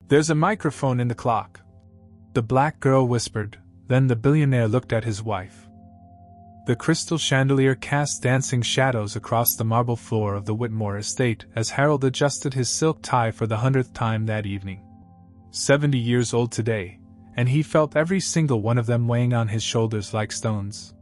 There's a microphone in the clock, the black girl whispered. Then the billionaire looked at his wife. The crystal chandelier cast dancing shadows across the marble floor of the Whitmore estate as Harold adjusted his silk tie for the 100th time that evening. 70 years old today, and he felt every single one of them weighing on his shoulders like stones.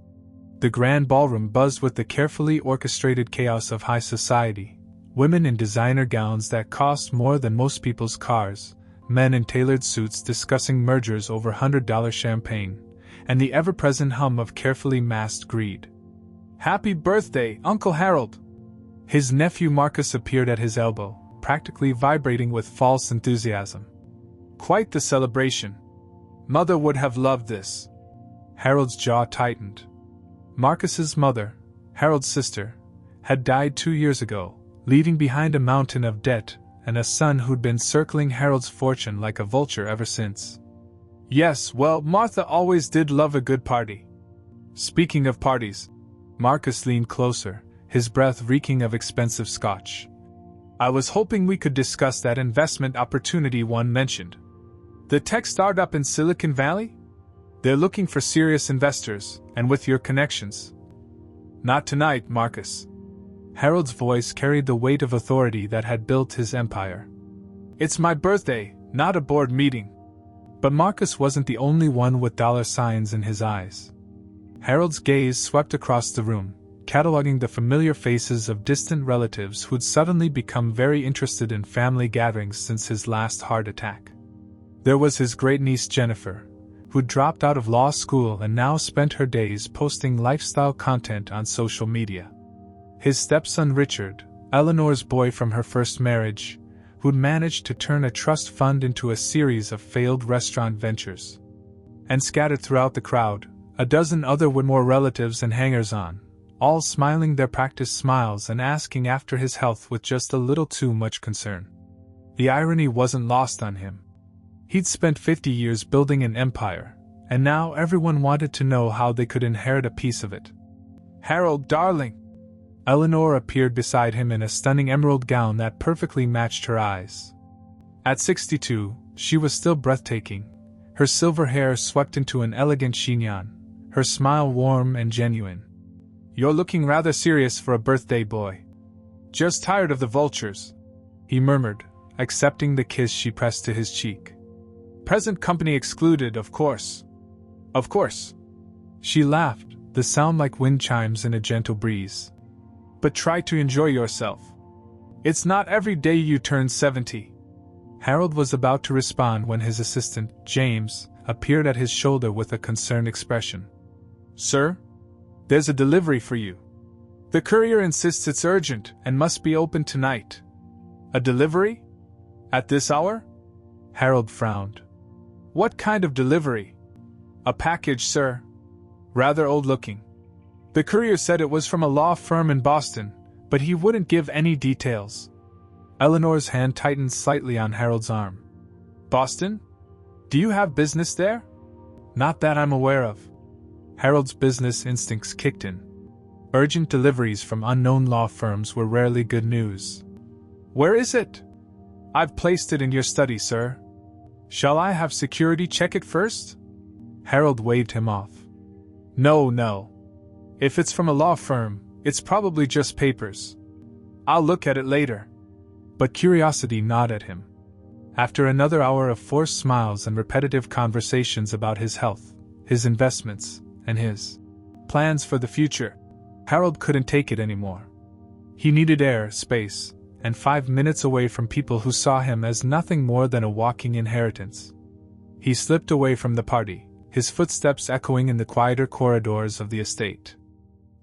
The grand ballroom buzzed with the carefully orchestrated chaos of high society, women in designer gowns that cost more than most people's cars, men in tailored suits discussing mergers over $100 champagne, and the ever-present hum of carefully masked greed. "Happy birthday, Uncle Harold!" His nephew Marcus appeared at his elbow, practically vibrating with false enthusiasm. "Quite the celebration. Mother would have loved this." Harold's jaw tightened. Marcus's mother, Harold's sister, had died 2 years ago, leaving behind a mountain of debt and a son who'd been circling Harold's fortune like a vulture ever since. "Yes, well, Martha always did love a good party." Speaking of parties, Marcus leaned closer, his breath reeking of expensive scotch. "I was hoping we could discuss that investment opportunity one mentioned. The tech startup in Silicon Valley? They're looking for serious investors, and with your connections." "Not tonight, Marcus." Harold's voice carried the weight of authority that had built his empire. "It's my birthday, not a board meeting." But Marcus wasn't the only one with dollar signs in his eyes. Harold's gaze swept across the room, cataloging the familiar faces of distant relatives who'd suddenly become very interested in family gatherings since his last heart attack. There was his great-niece Jennifer, who'd dropped out of law school and now spent her days posting lifestyle content on social media. His stepson Richard, Eleanor's boy from her first marriage, who'd managed to turn a trust fund into a series of failed restaurant ventures. And scattered throughout the crowd, a dozen other Whitmore relatives and hangers-on, all smiling their practiced smiles and asking after his health with just a little too much concern. The irony wasn't lost on him. He'd spent 50 years building an empire, and now everyone wanted to know how they could inherit a piece of it. "Harold, darling!" Eleanor appeared beside him in a stunning emerald gown that perfectly matched her eyes. At 62, she was still breathtaking, her silver hair swept into an elegant chignon, her smile warm and genuine. "You're looking rather serious for a birthday boy." "Just tired of the vultures," he murmured, accepting the kiss she pressed to his cheek. "Present company excluded, of course." "Of course." She laughed, the sound like wind chimes in a gentle breeze. "But try to enjoy yourself. It's not every day you turn 70. Harold was about to respond when his assistant, James, appeared at his shoulder with a concerned expression. "Sir? There's a delivery for you. The courier insists it's urgent and must be open tonight." "A delivery? At this hour?" Harold frowned. "What kind of delivery?" "A package, sir. Rather old-looking. The courier said it was from a law firm in Boston, but he wouldn't give any details." Eleanor's hand tightened slightly on Harold's arm. "Boston? Do you have business there?" "Not that I'm aware of." Harold's business instincts kicked in. Urgent deliveries from unknown law firms were rarely good news. "Where is it?" "I've placed it in your study, sir." "Shall I have security check it first?" Harold waved him off. No. If it's from a law firm, it's probably just papers. I'll look at it later." But curiosity gnawed at him. After another hour of forced smiles and repetitive conversations about his health, his investments, and his plans for the future, Harold couldn't take it anymore. He needed air, space, and 5 minutes away from people who saw him as nothing more than a walking inheritance. He slipped away from the party, his footsteps echoing in the quieter corridors of the estate.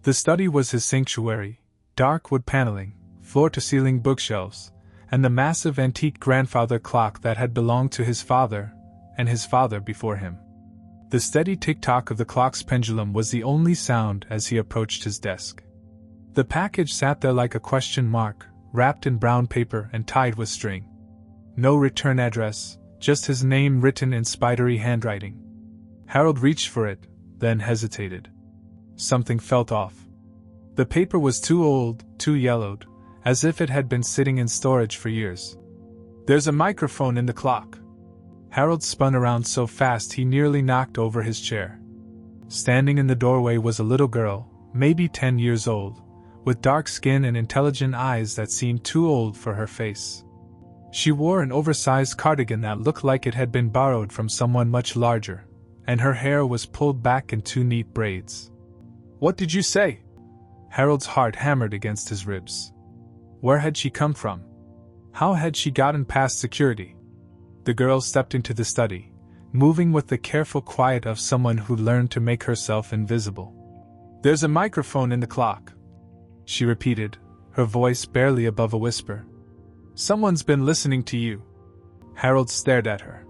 The study was his sanctuary, dark wood paneling, floor-to-ceiling bookshelves, and the massive antique grandfather clock that had belonged to his father, and his father before him. The steady tick-tock of the clock's pendulum was the only sound as he approached his desk. The package sat there like a question mark, wrapped in brown paper and tied with string. No return address, just his name written in spidery handwriting. Harold reached for it, then hesitated. Something felt off. The paper was too old, too yellowed, as if it had been sitting in storage for years. "There's a microphone in the clock," Harold spun around so fast he nearly knocked over his chair. Standing in the doorway was a little girl, maybe 10 years old, with dark skin and intelligent eyes that seemed too old for her face. She wore an oversized cardigan that looked like it had been borrowed from someone much larger, and her hair was pulled back in 2 neat braids. "What did you say?" Harold's heart hammered against his ribs. Where had she come from? How had she gotten past security? The girl stepped into the study, moving with the careful quiet of someone who learned to make herself invisible. "There's a microphone in the clock," she repeated, her voice barely above a whisper. "Someone's been listening to you." Harold stared at her.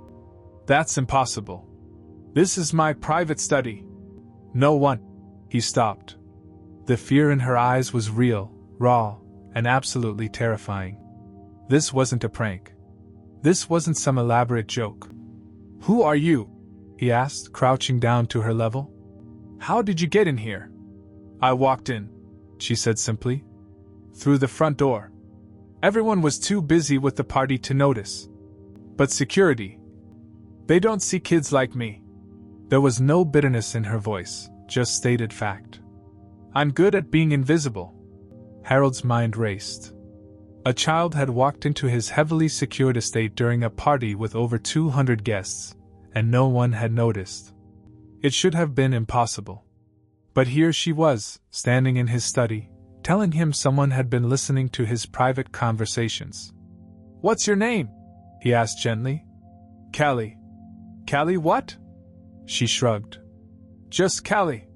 "That's impossible. This is my private study." "No one." He stopped. The fear in her eyes was real, raw, and absolutely terrifying. This wasn't a prank. This wasn't some elaborate joke. "Who are you?" he asked, crouching down to her level. "How did you get in here?" "I walked in," she said simply. "Through the front door. Everyone was too busy with the party to notice. But security, they don't see kids like me." There was no bitterness in her voice, just stated fact. "I'm good at being invisible." Harold's mind raced. A child had walked into his heavily secured estate during a party with over 200 guests, and no one had noticed. It should have been impossible. But here she was, standing in his study, telling him someone had been listening to his private conversations. "What's your name?" he asked gently. "Callie." "Callie what?" She shrugged. "Just Callie."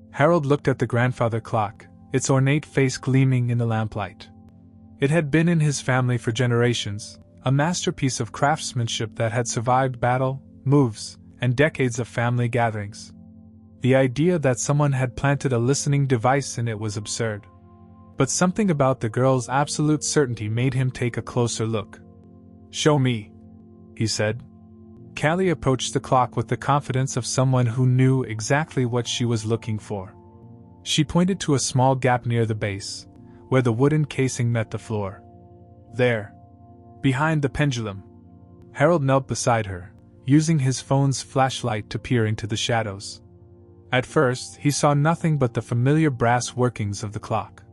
Harold looked at the grandfather clock, its ornate face gleaming in the lamplight. It had been in his family for generations, a masterpiece of craftsmanship that had survived battle, moves, and decades of family gatherings. The idea that someone had planted a listening device in it was absurd. But something about the girl's absolute certainty made him take a closer look. "Show me," he said. Callie approached the clock with the confidence of someone who knew exactly what she was looking for. She pointed to a small gap near the base, where the wooden casing met the floor. "There. Behind the pendulum." Harold knelt beside her, using his phone's flashlight to peer into the shadows. At first, he saw nothing but the familiar brass workings of the clock.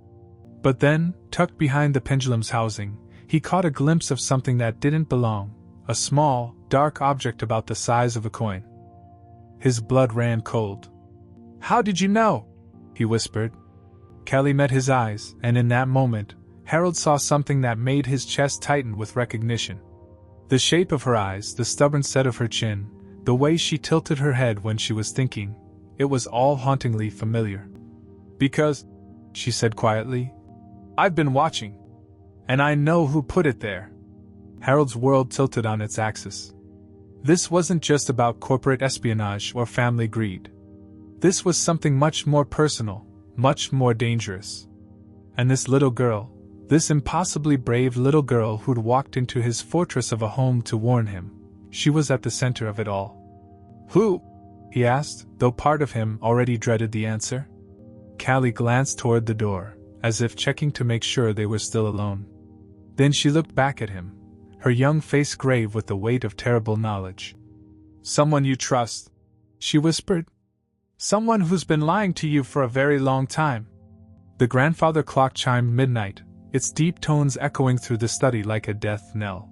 But then, tucked behind the pendulum's housing, he caught a glimpse of something that didn't belong, a small, dark object about the size of a coin. His blood ran cold. "How did you know?" he whispered. Callie met his eyes, and in that moment, Harold saw something that made his chest tighten with recognition. The shape of her eyes, the stubborn set of her chin, the way she tilted her head when she was thinking, it was all hauntingly familiar. "Because," she said quietly, "I've been watching. And I know who put it there." Harold's world tilted on its axis. This wasn't just about corporate espionage or family greed. This was something much more personal, much more dangerous. And this little girl, this impossibly brave little girl who'd walked into his fortress of a home to warn him, she was at the center of it all. "Who?" he asked, though part of him already dreaded the answer. Callie glanced toward the door, as if checking to make sure they were still alone. Then she looked back at him, her young face grave with the weight of terrible knowledge. "Someone you trust," she whispered. "Someone who's been lying to you for a very long time." The grandfather clock chimed midnight, its deep tones echoing through the study like a death knell.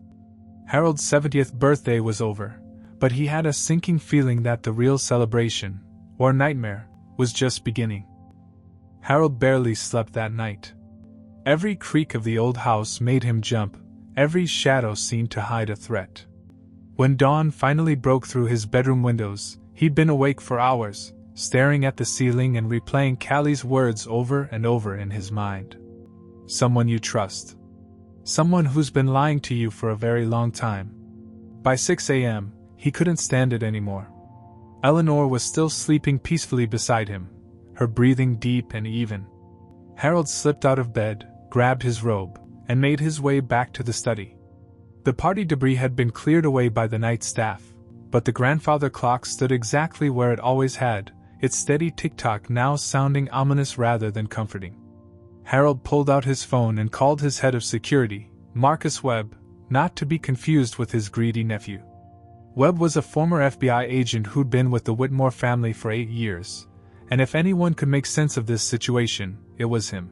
Harold's 70th birthday was over, but he had a sinking feeling that the real celebration, or nightmare, was just beginning. Harold barely slept that night. Every creak of the old house made him jump, every shadow seemed to hide a threat. When dawn finally broke through his bedroom windows, he'd been awake for hours, staring at the ceiling and replaying Callie's words over and over in his mind. "Someone you trust. Someone who's been lying to you for a very long time." By 6 a.m., he couldn't stand it anymore. Eleanor was still sleeping peacefully beside him, her breathing deep and even. Harold slipped out of bed, grabbed his robe, and made his way back to the study. The party debris had been cleared away by the night staff, but the grandfather clock stood exactly where it always had, its steady tick-tock now sounding ominous rather than comforting. Harold pulled out his phone and called his head of security, Marcus Webb, not to be confused with his greedy nephew. Webb was a former FBI agent who'd been with the Whitmore family for 8 years, and if anyone could make sense of this situation, it was him.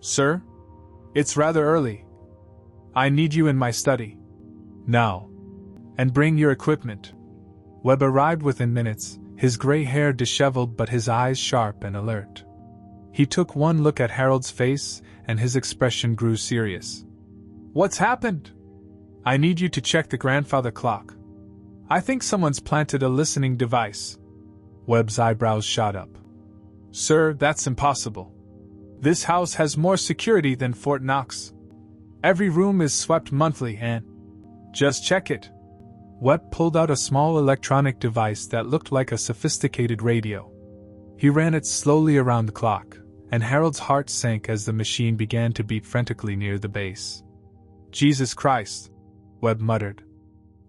"Sir? It's rather early. I need you in my study. Now. And bring your equipment." Webb arrived within minutes, his gray hair disheveled but his eyes sharp and alert. He took one look at Harold's face, and his expression grew serious. "What's happened?" "I need you to check the grandfather clock. I think someone's planted a listening device." Webb's eyebrows shot up. "Sir, that's impossible. This house has more security than Fort Knox. Every room is swept monthly and—" "Just check it." Webb pulled out a small electronic device that looked like a sophisticated radio. He ran it slowly around the clock, and Harold's heart sank as the machine began to beat frantically near the base. "Jesus Christ," Webb muttered.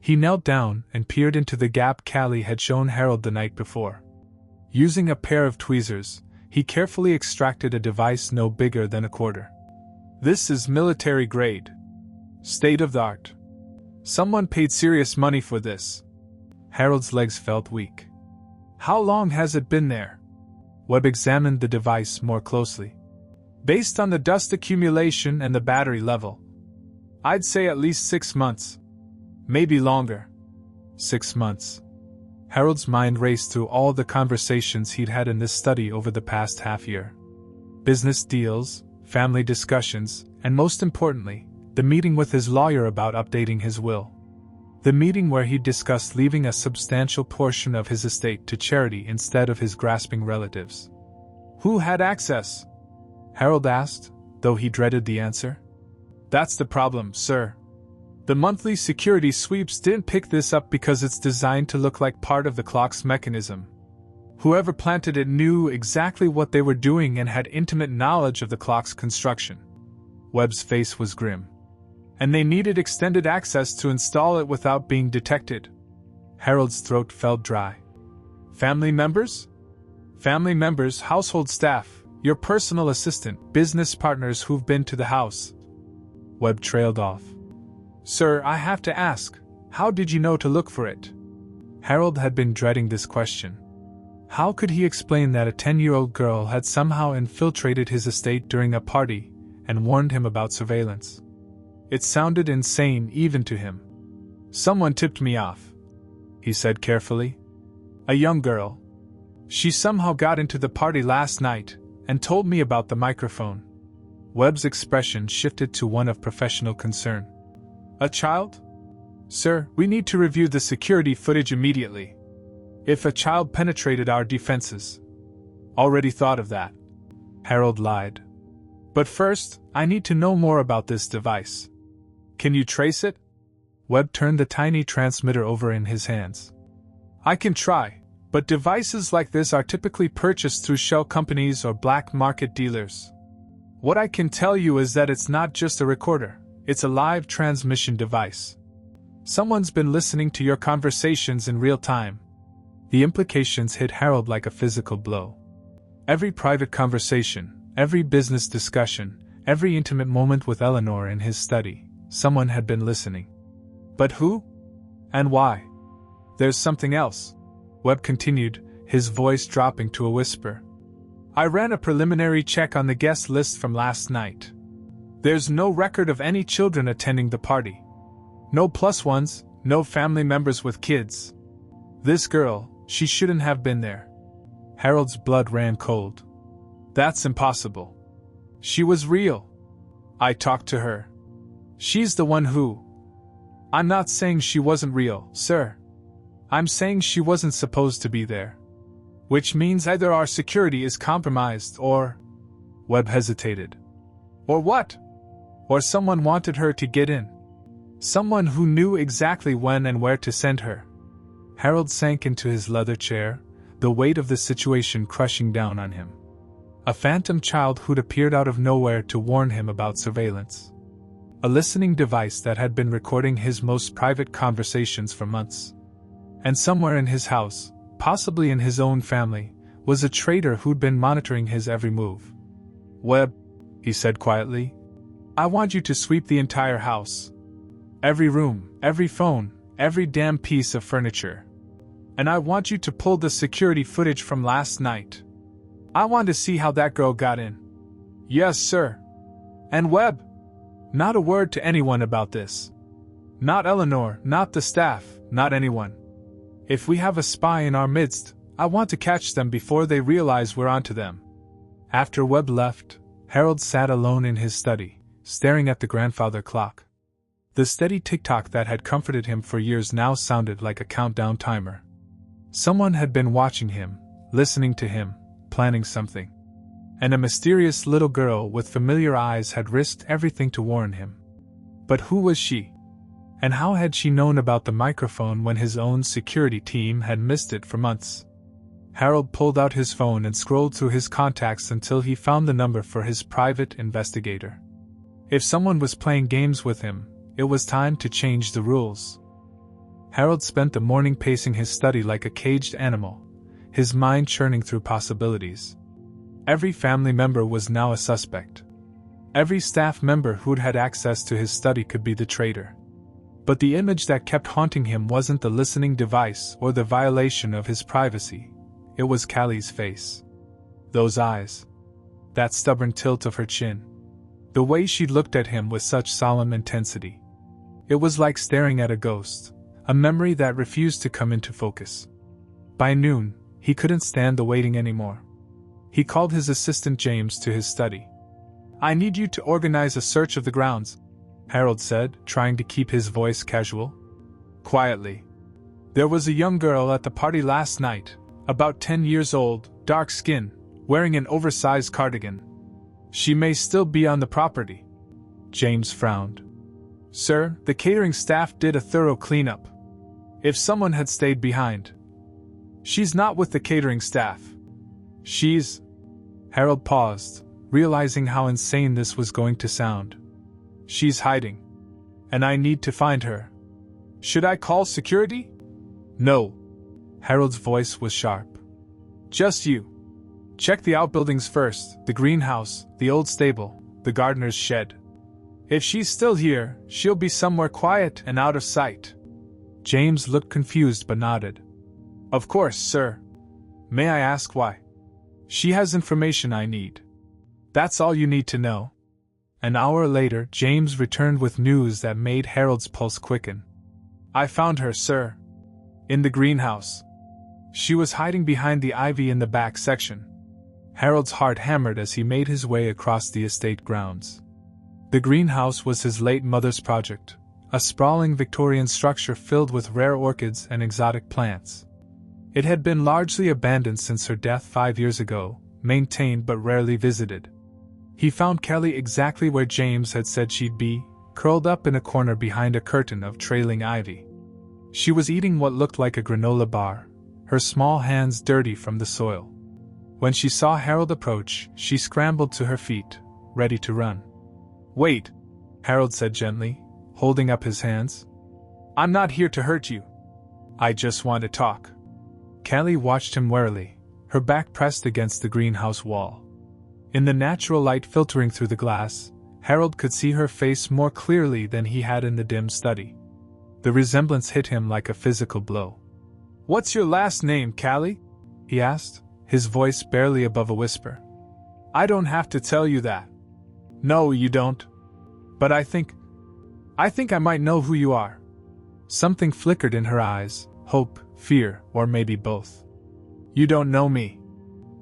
He knelt down and peered into the gap Callie had shown Harold the night before. Using a pair of tweezers, he carefully extracted a device no bigger than a quarter. "This is military grade. State of the art. Someone paid serious money for this." Harold's legs felt weak. "How long has it been there?" Webb examined the device more closely. "Based on the dust accumulation and the battery level, I'd say at least 6 months. Maybe longer." 6 months. Harold's mind raced through all the conversations he'd had in this study over the past half year. Business deals, family discussions, and most importantly, the meeting with his lawyer about updating his will. The meeting where he discussed leaving a substantial portion of his estate to charity instead of his grasping relatives. "Who had access?" Harold asked, though he dreaded the answer. "That's the problem, sir. The monthly security sweeps didn't pick this up because it's designed to look like part of the clock's mechanism. Whoever planted it knew exactly what they were doing and had intimate knowledge of the clock's construction." Webb's face was grim. "And they needed extended access to install it without being detected." Harold's throat felt dry. "Family members?" "Family members, household staff, your personal assistant, business partners who've been to the house." Webb trailed off. "Sir, I have to ask, how did you know to look for it?" Harold had been dreading this question. How could he explain that a 10-year-old girl had somehow infiltrated his estate during a party and warned him about surveillance? It sounded insane even to him. "Someone tipped me off," he said carefully. "A young girl. She somehow got into the party last night and told me about the microphone." Webb's expression shifted to one of professional concern. "A child?" "Sir, we need to review the security footage immediately. If a child penetrated our defenses." "Already thought of that," Harold lied. "But first, I need to know more about this device. Can you trace it?" Webb turned the tiny transmitter over in his hands. "I can try, but devices like this are typically purchased through shell companies or black market dealers. What I can tell you is that it's not just a recorder. It's a live transmission device. Someone's been listening to your conversations in real time." The implications hit Harold like a physical blow. Every private conversation, every business discussion, every intimate moment with Eleanor in his study, someone had been listening. But who? And why? "There's something else," Webb continued, his voice dropping to a whisper. "I ran a preliminary check on the guest list from last night. There's no record of any children attending the party. No plus ones, no family members with kids. This girl, she shouldn't have been there." Harold's blood ran cold. "That's impossible. She was real. I talked to her. She's the one who—" "I'm not saying she wasn't real, sir. I'm saying she wasn't supposed to be there. Which means either our security is compromised or—" Webb hesitated. "Or what? Or someone wanted her to get in. Someone who knew exactly when and where to send her." Harold sank into his leather chair, the weight of the situation crushing down on him. A phantom child who'd appeared out of nowhere to warn him about surveillance. A listening device that had been recording his most private conversations for months. And somewhere in his house, possibly in his own family, was a traitor who'd been monitoring his every move. "Webb," he said quietly, "I want you to sweep the entire house. Every room, every phone, Every damn piece of furniture. And I want you to pull the security footage from last night. I want to see how that girl got in. Yes, sir. And Webb? Not a word to anyone about this. Not Eleanor, not the staff, not anyone. If we have a spy in our midst, I want to catch them before they realize we're onto them. After Webb left, Harold sat alone in his study, staring at the grandfather clock. The steady tick-tock that had comforted him for years now sounded like a countdown timer. Someone had been watching him, listening to him, planning something. And a mysterious little girl with familiar eyes had risked everything to warn him. But who was she? And how had she known about the microphone when his own security team had missed it for months? Harold pulled out his phone and scrolled through his contacts until he found the number for his private investigator. If someone was playing games with him, it was time to change the rules. Harold spent the morning pacing his study like a caged animal, his mind churning through possibilities. Every family member was now a suspect. Every staff member who'd had access to his study could be the traitor. But the image that kept haunting him wasn't the listening device or the violation of his privacy. It was Callie's face. Those eyes. That stubborn tilt of her chin. The way she looked at him with such solemn intensity. It was like staring at a ghost, a memory that refused to come into focus. By noon, he couldn't stand the waiting anymore. He called his assistant James to his study. I need you to organize a search of the grounds, Harold said, trying to keep his voice casual. Quietly. There was a young girl at the party last night, about 10 years old, dark skin, wearing an oversized cardigan. She may still be on the property. James frowned. Sir, the catering staff did a thorough cleanup. If someone had stayed behind. She's not with the catering staff. She's... Harold paused, realizing how insane this was going to sound. She's hiding. And I need to find her. Should I call security? No. Harold's voice was sharp. Just you. Check the outbuildings first, the greenhouse, the old stable, the gardener's shed. If she's still here, she'll be somewhere quiet and out of sight. James looked confused but nodded. Of course, sir. May I ask why? She has information I need. That's all you need to know. An hour later, James returned with news that made Harold's pulse quicken. I found her, sir. In the greenhouse. She was hiding behind the ivy in the back section. Harold's heart hammered as he made his way across the estate grounds. The greenhouse was his late mother's project, a sprawling Victorian structure filled with rare orchids and exotic plants. It had been largely abandoned since her death 5 years ago, maintained but rarely visited. He found Kelly exactly where James had said she'd be, curled up in a corner behind a curtain of trailing ivy. She was eating what looked like a granola bar, her small hands dirty from the soil. When she saw Harold approach, she scrambled to her feet, ready to run. Wait, Harold said gently, holding up his hands. I'm not here to hurt you. I just want to talk. Callie watched him warily, her back pressed against the greenhouse wall. In the natural light filtering through the glass, Harold could see her face more clearly than he had in the dim study. The resemblance hit him like a physical blow. What's your last name, Callie? He asked, his voice barely above a whisper. I don't have to tell you that. No, you don't. But I think I might know who you are. Something flickered in her eyes, hope, fear, or maybe both. You don't know me.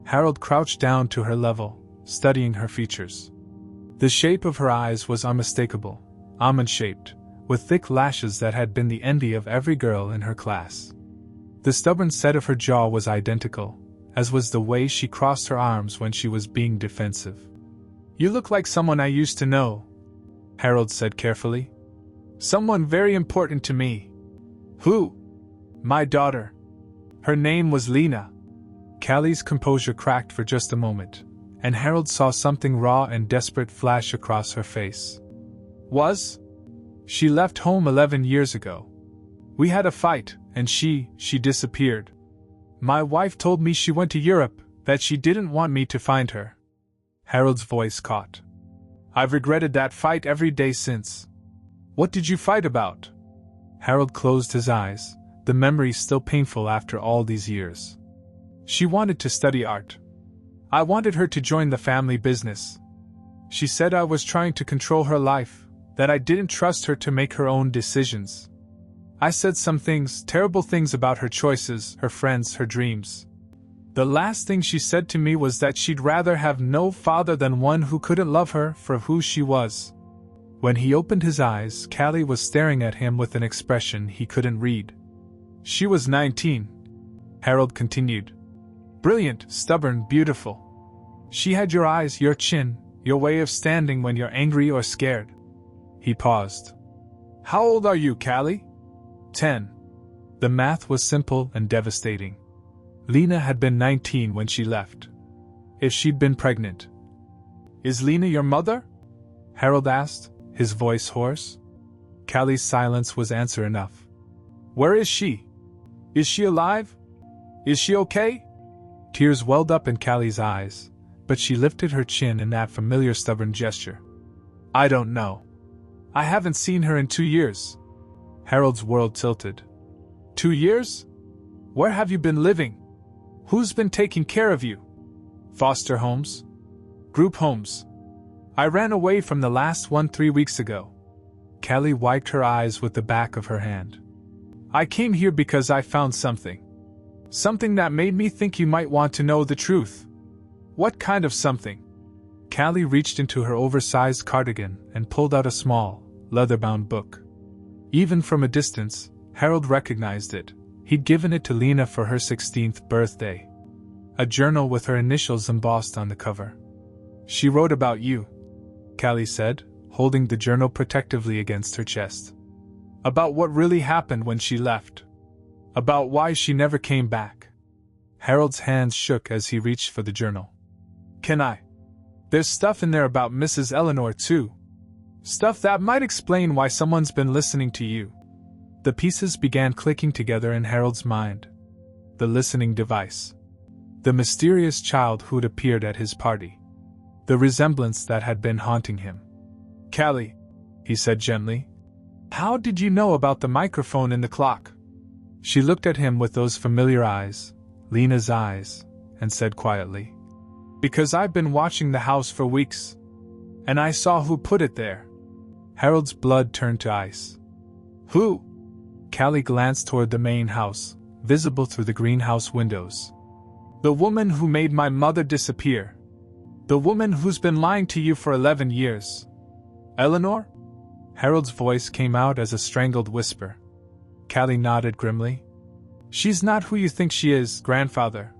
Harold crouched down to her level, studying her features. The shape of her eyes was unmistakable, almond-shaped, with thick lashes that had been the envy of every girl in her class. The stubborn set of her jaw was identical, as was the way she crossed her arms when she was being defensive. You look like someone I used to know, Harold said carefully. Someone very important to me. Who? My daughter. Her name was Lena. Callie's composure cracked for just a moment, and Harold saw something raw and desperate flash across her face. Was? She left home 11 years ago. We had a fight, and she disappeared. My wife told me she went to Europe, that she didn't want me to find her. Harold's voice caught. I've regretted that fight every day since. What did you fight about? Harold closed his eyes, the memory still painful after all these years. She wanted to study art. I wanted her to join the family business. She said I was trying to control her life, that I didn't trust her to make her own decisions. I said some things, terrible things about her choices, her friends, her dreams. The last thing she said to me was that she'd rather have no father than one who couldn't love her for who she was. When he opened his eyes, Callie was staring at him with an expression he couldn't read. She was 19. Harold continued. Brilliant, stubborn, beautiful. She had your eyes, your chin, your way of standing when you're angry or scared. He paused. How old are you, Callie? 10. The math was simple and devastating. Lena had been 19 when she left. If she'd been pregnant. Is Lena your mother? Harold asked, his voice hoarse. Callie's silence was answer enough. Where is she? Is she alive? Is she okay? Tears welled up in Callie's eyes, but she lifted her chin in that familiar stubborn gesture. I don't know. I haven't seen her in 2 years. Harold's world tilted. 2 years? Where have you been living? Who's been taking care of you? Foster homes? Group homes? I ran away from the last one 3 weeks ago. Callie wiped her eyes with the back of her hand. I came here because I found something. Something that made me think you might want to know the truth. What kind of something? Callie reached into her oversized cardigan and pulled out a small, leather-bound book. Even from a distance, Harold recognized it. He'd given it to Lena for her 16th birthday. A journal with her initials embossed on the cover. She wrote about you, Callie said, holding the journal protectively against her chest. About what really happened when she left. About why she never came back. Harold's hands shook as he reached for the journal. Can I? There's stuff in there about Mrs. Eleanor too. Stuff that might explain why someone's been listening to you. The pieces began clicking together in Harold's mind. The listening device. The mysterious child who'd appeared at his party. The resemblance that had been haunting him. Callie, he said gently. How did you know about the microphone in the clock? She looked at him with those familiar eyes, Lena's eyes, and said quietly. Because I've been watching the house for weeks. And I saw who put it there. Harold's blood turned to ice. Who? Callie glanced toward the main house, visible through the greenhouse windows. The woman who made my mother disappear. The woman who's been lying to you for 11 years. Eleanor? Harold's voice came out as a strangled whisper. Callie nodded grimly. She's not who you think she is, grandfather.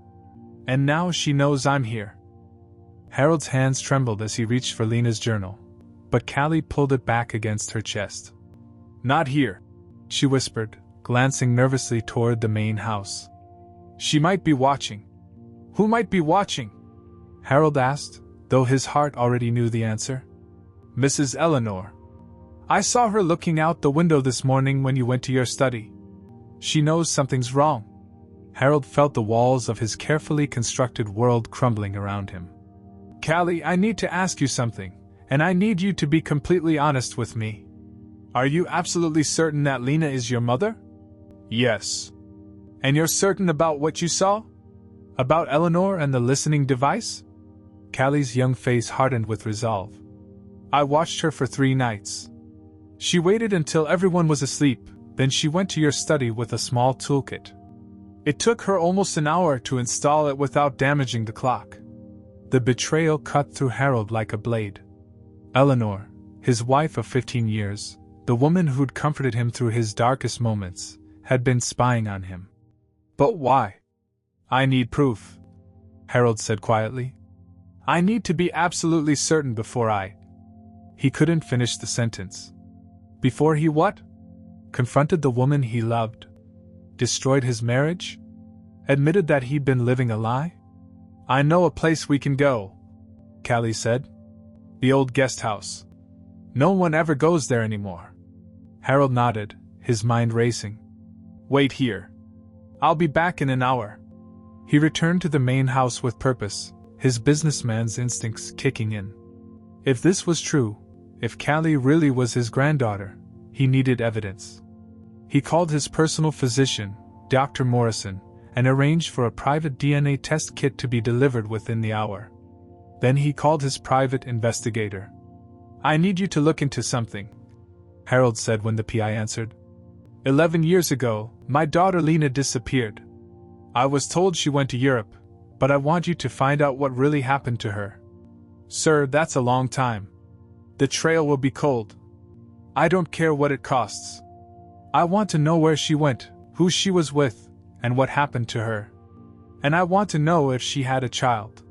And now she knows I'm here. Harold's hands trembled as he reached for Lena's journal, but Callie pulled it back against her chest. Not here, she whispered, glancing nervously toward the main house. She might be watching. Who might be watching? Harold asked, though his heart already knew the answer. Mrs. Eleanor. I saw her looking out the window this morning when you went to your study. She knows something's wrong. Harold felt the walls of his carefully constructed world crumbling around him. Callie, I need to ask you something, and I need you to be completely honest with me. Are you absolutely certain that Lena is your mother? Yes. And you're certain about what you saw? About Eleanor and the listening device? Callie's young face hardened with resolve. I watched her for 3 nights. She waited until everyone was asleep, then she went to your study with a small toolkit. It took her almost an hour to install it without damaging the clock. The betrayal cut through Harold like a blade. Eleanor, his wife of 15 years, the woman who'd comforted him through his darkest moments, had been spying on him. But why? I need proof, Harold said quietly. I need to be absolutely certain before I... He couldn't finish the sentence. Before he what? Confronted the woman he loved? Destroyed his marriage? Admitted that he'd been living a lie? I know a place we can go, Callie said. The old guest house. No one ever goes there anymore. Harold nodded, his mind racing. Wait here. I'll be back in an hour. He returned to the main house with purpose, his businessman's instincts kicking in. If this was true, if Callie really was his granddaughter, he needed evidence. He called his personal physician, Dr. Morrison, and arranged for a private DNA test kit to be delivered within the hour. Then he called his private investigator. "I need you to look into something," Harold said when the PI answered. 11 years ago, my daughter Lena disappeared. I was told she went to Europe, but I want you to find out what really happened to her. Sir, that's a long time. The trail will be cold. I don't care what it costs. I want to know where she went, who she was with, and what happened to her. And I want to know if she had a child.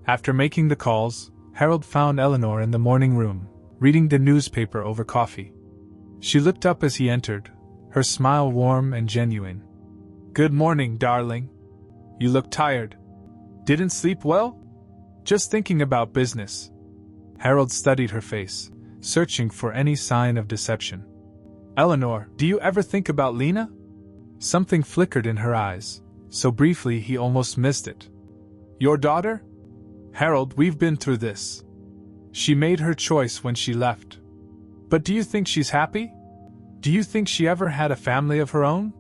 After making the calls, Harold found Eleanor in the morning room, reading the newspaper over coffee. She looked up as he entered, her smile warm and genuine. "Good morning, darling. You look tired. Didn't sleep well?" "Just thinking about business." Harold studied her face, searching for any sign of deception. "Eleanor, do you ever think about Lena?" Something flickered in her eyes, so briefly he almost missed it. "Your daughter?" "Harold, we've been through this. She made her choice when she left. But do you think she's happy? Do you think she ever had a family of her own?"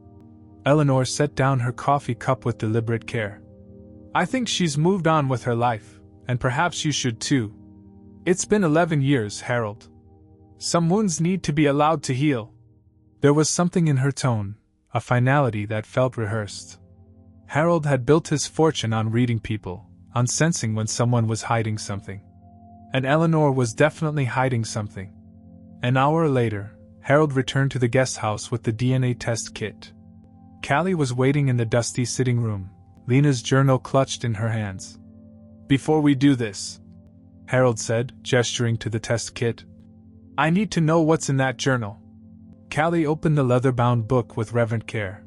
Eleanor set down her coffee cup with deliberate care. "I think she's moved on with her life, and perhaps you should too. It's been 11 years, Harold. Some wounds need to be allowed to heal." There was something in her tone, a finality that felt rehearsed. Harold had built his fortune on reading people, on sensing when someone was hiding something. And Eleanor was definitely hiding something. An hour later, Harold returned to the guest house with the DNA test kit. Callie was waiting in the dusty sitting room, Lena's journal clutched in her hands. "Before we do this," Harold said, gesturing to the test kit, "I need to know what's in that journal." Callie opened the leather-bound book with reverent care.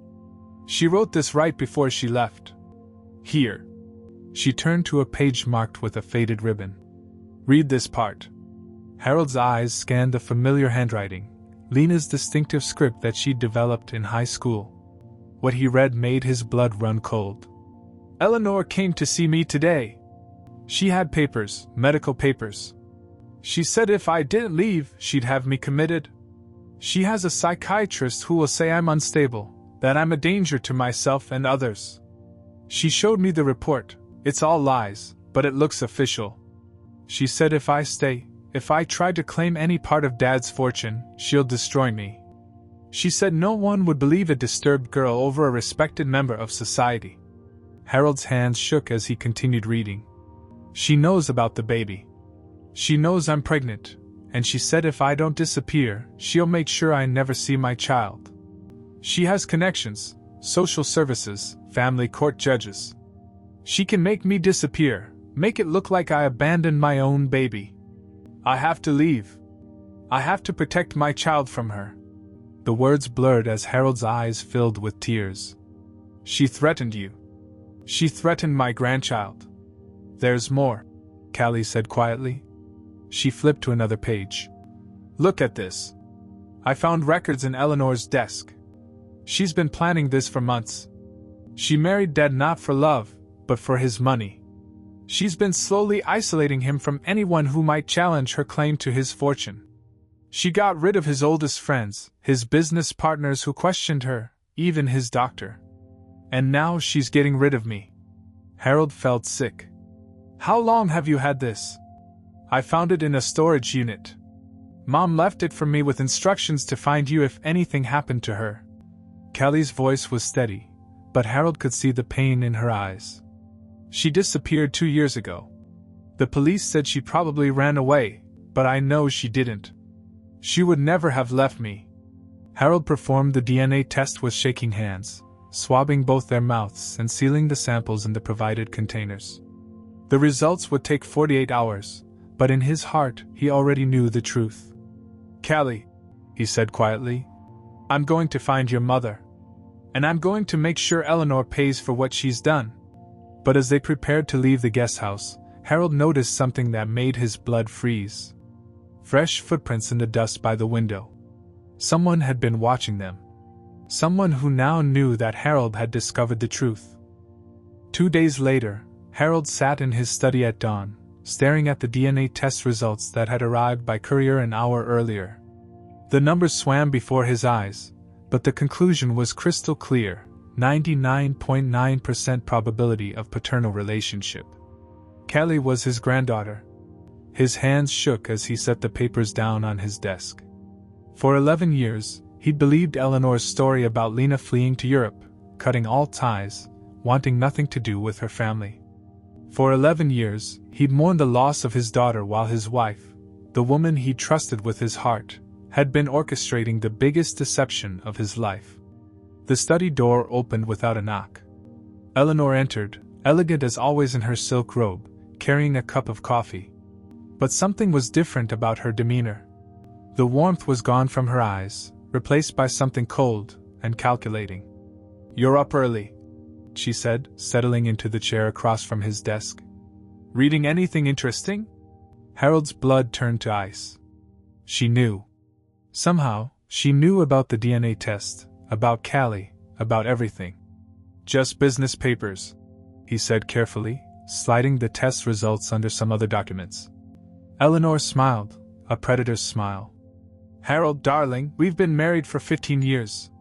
"She wrote this right before she left. Here." She turned to a page marked with a faded ribbon. "Read this part." Harold's eyes scanned the familiar handwriting, Lena's distinctive script that she'd developed in high school. What he read made his blood run cold. "Eleanor came to see me today. She had papers, medical papers. She said if I didn't leave, she'd have me committed. She has a psychiatrist who will say I'm unstable, that I'm a danger to myself and others. She showed me the report. It's all lies, but it looks official. She said if I stay, if I try to claim any part of Dad's fortune, she'll destroy me. She said no one would believe a disturbed girl over a respected member of society." Harold's hands shook as he continued reading. "She knows about the baby. She knows I'm pregnant, and she said if I don't disappear, she'll make sure I never see my child. She has connections, social services, family court judges. She can make me disappear, make it look like I abandoned my own baby. I have to leave. I have to protect my child from her." The words blurred as Harold's eyes filled with tears. "She threatened you. She threatened my grandchild." "There's more," Callie said quietly. She flipped to another page. "Look at this. I found records in Eleanor's desk. She's been planning this for months. She married Dad not for love, but for his money. She's been slowly isolating him from anyone who might challenge her claim to his fortune. She got rid of his oldest friends, his business partners who questioned her, even his doctor. And now she's getting rid of me." Harold felt sick. "How long have you had this?" "I found it in a storage unit. Mom left it for me with instructions to find you if anything happened to her." Callie's voice was steady, but Harold could see the pain in her eyes. "She disappeared 2 years ago. The police said she probably ran away, but I know she didn't. She would never have left me." Harold performed the DNA test with shaking hands, swabbing both their mouths and sealing the samples in the provided containers. The results would take 48 hours, but in his heart he already knew the truth. "Callie," he said quietly, "I'm going to find your mother. And I'm going to make sure Eleanor pays for what she's done." But as they prepared to leave the guest house, Harold noticed something that made his blood freeze. Fresh footprints in the dust by the window. Someone had been watching them. Someone who now knew that Harold had discovered the truth. 2 days later, Harold sat in his study at dawn, staring at the DNA test results that had arrived by courier an hour earlier. The numbers swam before his eyes, But the conclusion was crystal clear: 99.9% probability of paternal relationship. Callie was his granddaughter. His hands shook as he set the papers down on his desk. For 11 years, he'd believed Eleanor's story about Lena fleeing to Europe, cutting all ties, wanting nothing to do with her family. For 11 years, he'd mourned the loss of his daughter while his wife, the woman he trusted with his heart, had been orchestrating the biggest deception of his life. The study door opened without a knock. Eleanor entered, elegant as always in her silk robe, carrying a cup of coffee. But something was different about her demeanor. The warmth was gone from her eyes, replaced by something cold and calculating. "You're up early," she said, settling into the chair across from his desk. "Reading anything interesting?" Harold's blood turned to ice. She knew. Somehow, she knew about the DNA test, about Callie, about everything. "Just business papers," he said carefully, sliding the test results under some other documents. Eleanor smiled, a predator's smile. "Harold, darling, we've been married for 15 years.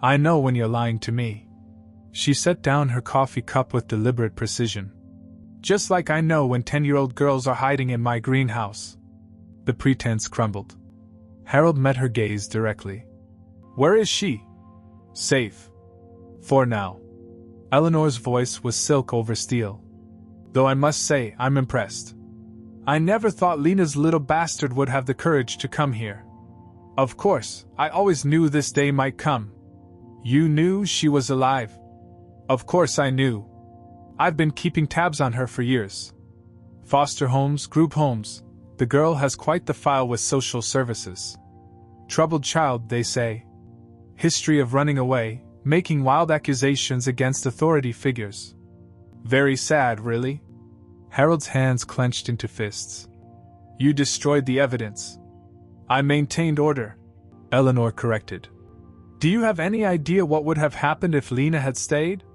I know when you're lying to me." She set down her coffee cup with deliberate precision. "Just like I know when 10-year-old girls are hiding in my greenhouse." The pretense crumbled. Harold met her gaze directly. "Where is she?" "Safe. For now." Eleanor's voice was silk over steel. "Though I must say, I'm impressed. I never thought Lena's little bastard would have the courage to come here. Of course, I always knew this day might come." "You knew she was alive?" "Of course I knew. I've been keeping tabs on her for years. Foster homes, group homes. The girl has quite the file with social services. Troubled child, they say. History of running away, making wild accusations against authority figures. Very sad, really." Harold's hands clenched into fists. "You destroyed the evidence." "I maintained order," Eleanor corrected. "Do you have any idea what would have happened if Lena had stayed?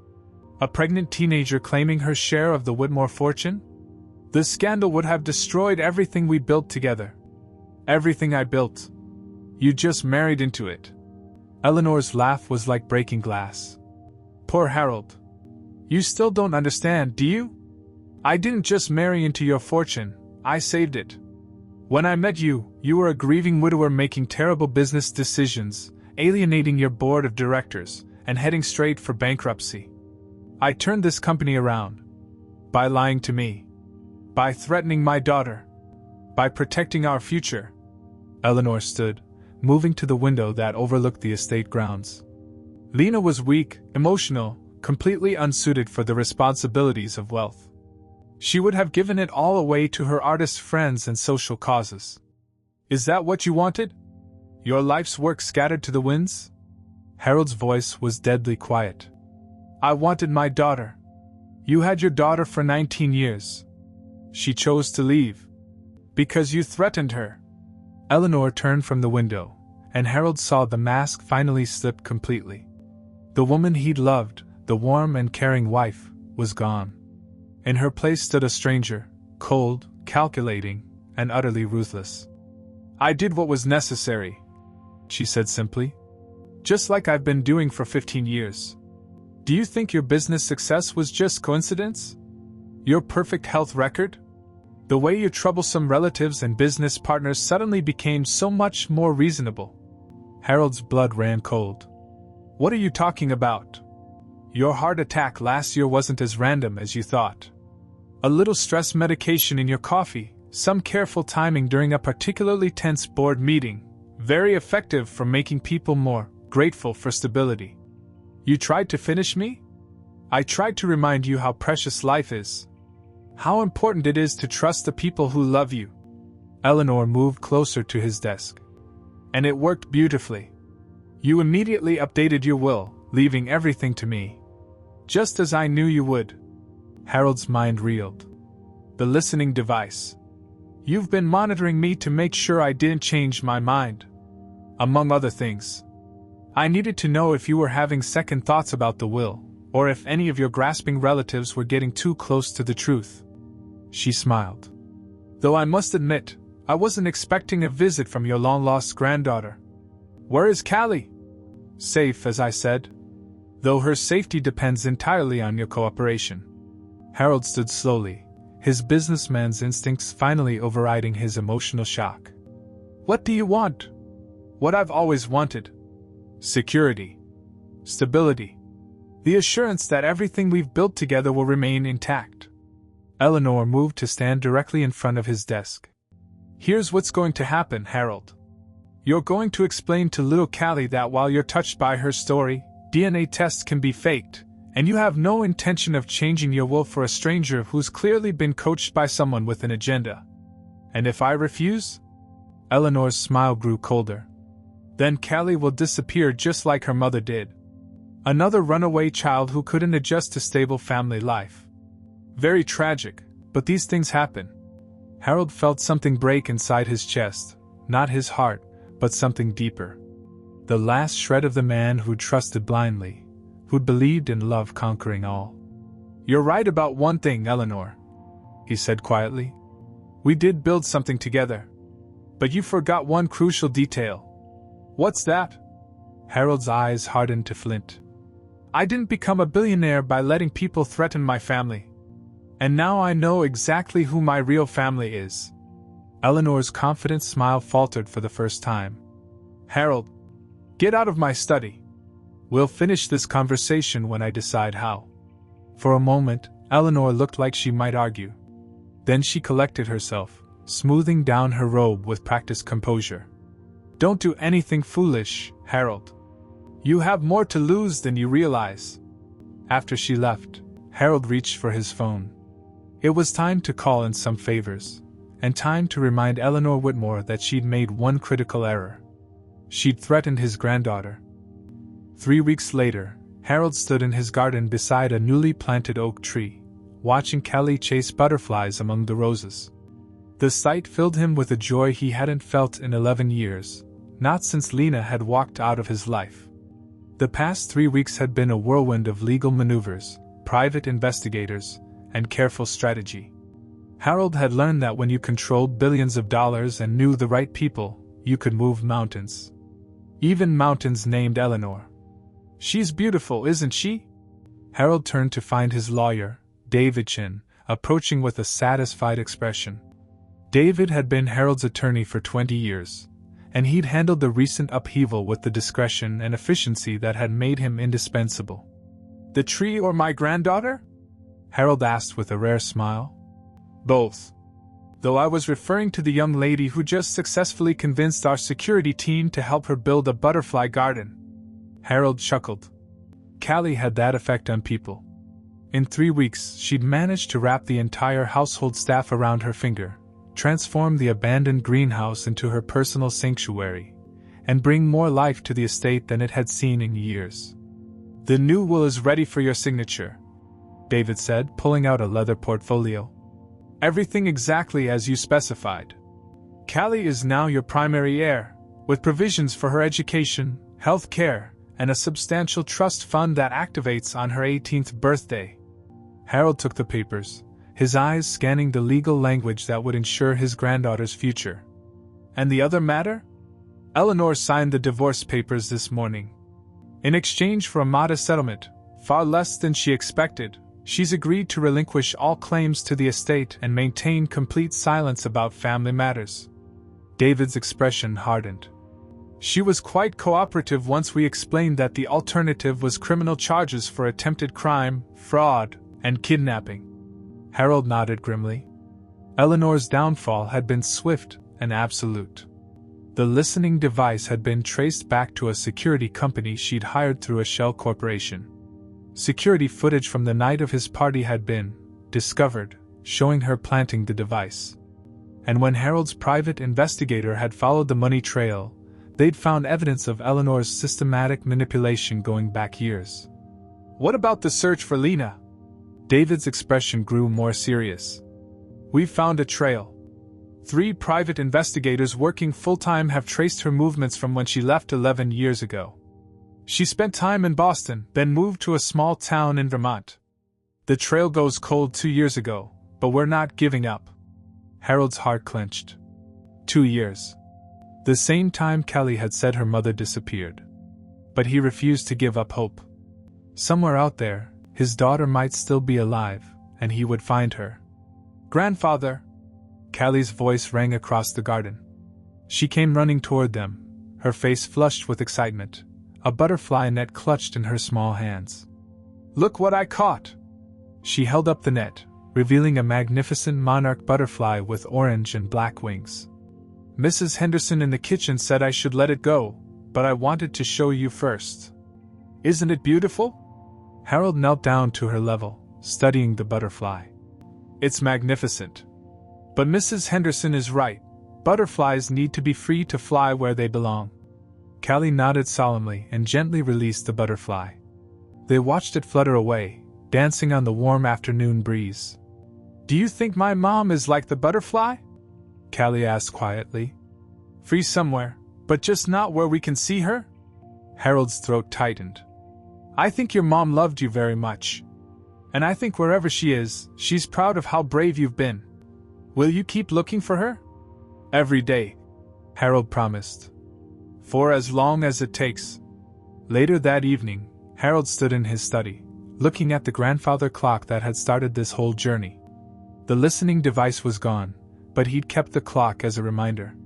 A pregnant teenager claiming her share of the Whitmore fortune? The scandal would have destroyed everything we built together. Everything I built. You just married into it." Eleanor's laugh was like breaking glass. "Poor Harold. You still don't understand, do you? I didn't just marry into your fortune, I saved it. When I met you, you were a grieving widower making terrible business decisions, alienating your board of directors, and heading straight for bankruptcy. I turned this company around. By lying to me. By threatening my daughter. By protecting our future." Eleanor stood, moving to the window that overlooked the estate grounds. "Lena was weak, emotional, completely unsuited for the responsibilities of wealth. She would have given it all away to her artist friends and social causes. Is that what you wanted? Your life's work scattered to the winds?" Harold's voice was deadly quiet. "I wanted my daughter. You had your daughter for 19 years. She chose to leave. Because you threatened her." Eleanor turned from the window, and Harold saw the mask finally slip completely. The woman he'd loved, the warm and caring wife, was gone. In her place stood a stranger, cold, calculating, and utterly ruthless. "I did what was necessary," she said simply. "Just like I've been doing for 15 years. Do you think your business success was just coincidence? Your perfect health record? The way your troublesome relatives and business partners suddenly became so much more reasonable?" Harold's blood ran cold. "What are you talking about? Your heart attack last year wasn't as random as you thought. A little stress medication in your coffee, some careful timing during a particularly tense board meeting, very effective for making people more grateful for stability. You tried to finish me? I tried to remind you how precious life is. How important it is to trust the people who love you." Eleanor moved closer to his desk. "And it worked beautifully. You immediately updated your will, leaving everything to me. Just as I knew you would." Harold's mind reeled. "The listening device. You've been monitoring me to make sure I didn't change my mind. Among other things. I needed to know if you were having second thoughts about the will, or if any of your grasping relatives were getting too close to the truth." She smiled. "Though I must admit, I wasn't expecting a visit from your long-lost granddaughter. Where is Callie?" Safe, as I said. Though her safety depends entirely on your cooperation. Harold stood slowly, his businessman's instincts finally overriding his emotional shock. What do you want? What I've always wanted. Security. Stability. The assurance that everything we've built together will remain intact. Eleanor moved to stand directly in front of his desk. Here's what's going to happen, Harold. You're going to explain to little Callie that while you're touched by her story, DNA tests can be faked, and you have no intention of changing your will for a stranger who's clearly been coached by someone with an agenda. And if I refuse? Eleanor's smile grew colder. Then Callie will disappear just like her mother did. Another runaway child who couldn't adjust to stable family life. Very tragic, but these things happen. Harold felt something break inside his chest, not his heart, but something deeper. The last shred of the man who'd trusted blindly, who'd believed in love conquering all. You're right about one thing, Eleanor, he said quietly. We did build something together. But you forgot one crucial detail. What's that? Harold's eyes hardened to flint. I didn't become a billionaire by letting people threaten my family. And now I know exactly who my real family is. Eleanor's confident smile faltered for the first time. Harold, get out of my study. We'll finish this conversation when I decide how. For a moment, Eleanor looked like she might argue. Then she collected herself, smoothing down her robe with practiced composure. Don't do anything foolish, Harold. You have more to lose than you realize. After she left, Harold reached for his phone. It was time to call in some favors, and time to remind Eleanor Whitmore that she'd made one critical error. She'd threatened his granddaughter. 3 weeks later, Harold stood in his garden beside a newly planted oak tree, watching Callie chase butterflies among the roses. The sight filled him with a joy he hadn't felt in 11 years, not since Lena had walked out of his life. The past 3 weeks had been a whirlwind of legal maneuvers, private investigators, and careful strategy. Harold had learned that when you controlled billions of dollars and knew the right people, you could move mountains. Even mountains named Eleanor. She's beautiful, isn't she? Harold turned to find his lawyer, David Chin, approaching with a satisfied expression. David had been Harold's attorney for 20 years, and he'd handled the recent upheaval with the discretion and efficiency that had made him indispensable. The tree or my granddaughter? Harold asked with a rare smile. Both. Though I was referring to the young lady who just successfully convinced our security team to help her build a butterfly garden. Harold chuckled. Callie had that effect on people. In 3 weeks, she'd managed to wrap the entire household staff around her finger, transform the abandoned greenhouse into her personal sanctuary, and bring more life to the estate than it had seen in years. The new will is ready for your signature, David said, pulling out a leather portfolio. Everything exactly as you specified. Callie is now your primary heir, with provisions for her education, health care, and a substantial trust fund that activates on her 18th birthday. Harold took the papers, his eyes scanning the legal language that would ensure his granddaughter's future. And the other matter? Eleanor signed the divorce papers this morning. In exchange for a modest settlement, far less than she expected, she's agreed to relinquish all claims to the estate and maintain complete silence about family matters. David's expression hardened. She was quite cooperative once we explained that the alternative was criminal charges for attempted crime, fraud, and kidnapping. Harold nodded grimly. Eleanor's downfall had been swift and absolute. The listening device had been traced back to a security company she'd hired through a shell corporation. Security footage from the night of his party had been discovered, showing her planting the device. And when Harold's private investigator had followed the money trail, they'd found evidence of Eleanor's systematic manipulation going back years. What about the search for Lena? David's expression grew more serious. We've found a trail. 3 private investigators working full-time have traced her movements from when she left 11 years ago. She spent time in Boston, then moved to a small town in Vermont. The trail goes cold 2 years ago, but we're not giving up. Harold's heart clenched. 2 years. The same time Callie had said her mother disappeared. but he refused to give up hope. Somewhere out there, his daughter might still be alive, and he would find her. "Grandfather!" Callie's voice rang across the garden. She came running toward them, her face flushed with excitement, a butterfly net clutched in her small hands. "Look what I caught!" She held up the net, revealing a magnificent monarch butterfly with orange and black wings. "Mrs. Henderson in the kitchen said I should let it go, but I wanted to show you first. Isn't it beautiful?" Harold knelt down to her level, studying the butterfly. "It's magnificent. But Mrs. Henderson is right. Butterflies need to be free to fly where they belong." Callie nodded solemnly and gently released the butterfly. They watched it flutter away, dancing on the warm afternoon breeze. "Do you think my mom is like the butterfly?" Callie asked quietly. "Free somewhere, but just not where we can see her?" Harold's throat tightened. "I think your mom loved you very much. And I think wherever she is, she's proud of how brave you've been. Will you keep looking for her?" "Every day," Harold promised. "For as long as it takes." Later that evening, Harold stood in his study, looking at the grandfather clock that had started this whole journey. The listening device was gone, but he'd kept the clock as a reminder.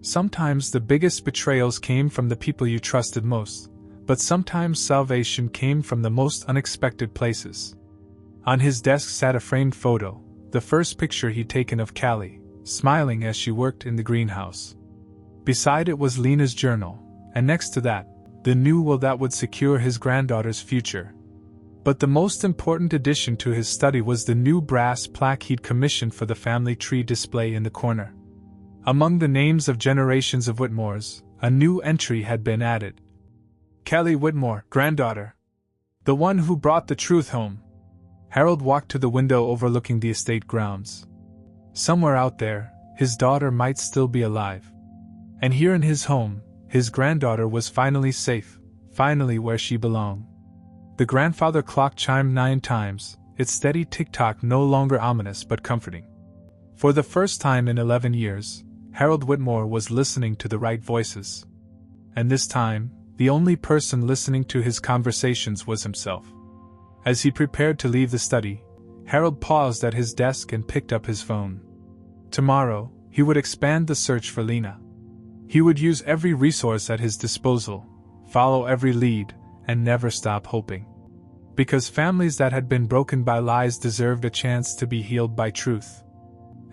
Sometimes the biggest betrayals came from the people you trusted most, but sometimes salvation came from the most unexpected places. On his desk sat a framed photo, the first picture he'd taken of Callie, smiling as she worked in the greenhouse. Beside it was Lena's journal, and next to that, the new will that would secure his granddaughter's future. But the most important addition to his study was the new brass plaque he'd commissioned for the family tree display in the corner. Among the names of generations of Whitmores, a new entry had been added. "Callie Whitmore, granddaughter. The one who brought the truth home." Harold walked to the window overlooking the estate grounds. Somewhere out there, his daughter might still be alive. And here in his home, his granddaughter was finally safe, finally where she belonged. The grandfather clock chimed 9 times, its steady tick-tock no longer ominous but comforting. For the first time in 11 years, Harold Whitmore was listening to the right voices. And this time, the only person listening to his conversations was himself. As he prepared to leave the study, Harold paused at his desk and picked up his phone. Tomorrow, he would expand the search for Lena. He would use every resource at his disposal, follow every lead, and never stop hoping. Because families that had been broken by lies deserved a chance to be healed by truth.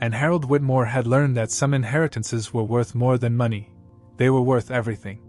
And Harold Whitmore had learned that some inheritances were worth more than money, they were worth everything.